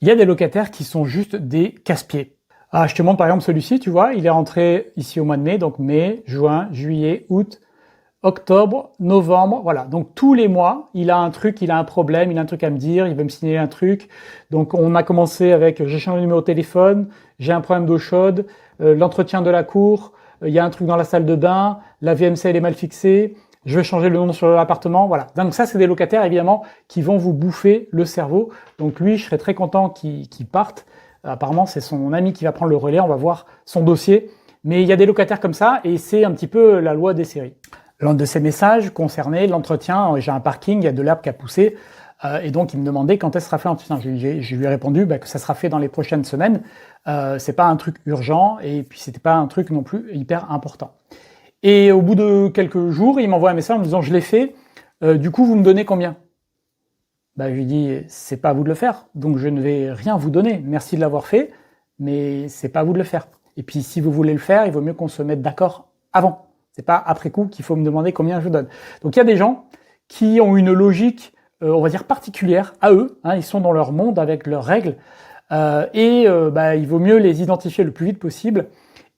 Il y a des locataires qui sont juste des casse-pieds. Ah, je te montre par exemple celui-ci, tu vois, il est rentré ici au mois de mai, donc mai, juin, juillet, août, octobre, novembre, voilà. Donc tous les mois, il a un truc, il a un problème, il a un truc à me dire, il veut me signaler un truc. Donc on a commencé avec j'ai changé de numéro de téléphone, j'ai un problème d'eau chaude, l'entretien de la cour, il y a un truc dans la salle de bain, la VMC elle est mal fixée, je vais changer le nom sur l'appartement, voilà. Donc ça c'est des locataires évidemment qui vont vous bouffer le cerveau. Donc lui, je serais très content qu'il parte. Apparemment c'est son ami qui va prendre le relais, on va voir son dossier. Mais il y a des locataires comme ça et c'est un petit peu la loi des séries. L'un de ces messages concernait l'entretien. J'ai un parking, il y a de l'herbe qui a poussé, et donc il me demandait quand est-ce sera fait l'entretien. Je lui ai répondu que ça sera fait dans les prochaines semaines. C'est pas un truc urgent, et puis c'était pas un truc non plus hyper important. Et au bout de quelques jours, il m'envoie un message en me disant je l'ai fait, du coup vous me donnez combien? Je lui dis c'est pas à vous de le faire, donc je ne vais rien vous donner. Merci de l'avoir fait, mais c'est pas à vous de le faire. Et puis si vous voulez le faire, il vaut mieux qu'on se mette d'accord avant. C'est pas après coup qu'il faut me demander combien je donne. Donc il y a des gens qui ont une logique, on va dire particulière à eux. Ils sont dans leur monde avec leurs règles, il vaut mieux les identifier le plus vite possible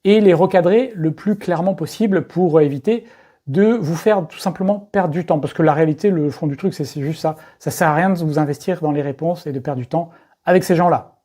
et les recadrer le plus clairement possible pour éviter de vous faire tout simplement perdre du temps. Parce que la réalité, le fond du truc, c'est juste ça. Ça sert à rien de vous investir dans les réponses et de perdre du temps avec ces gens-là.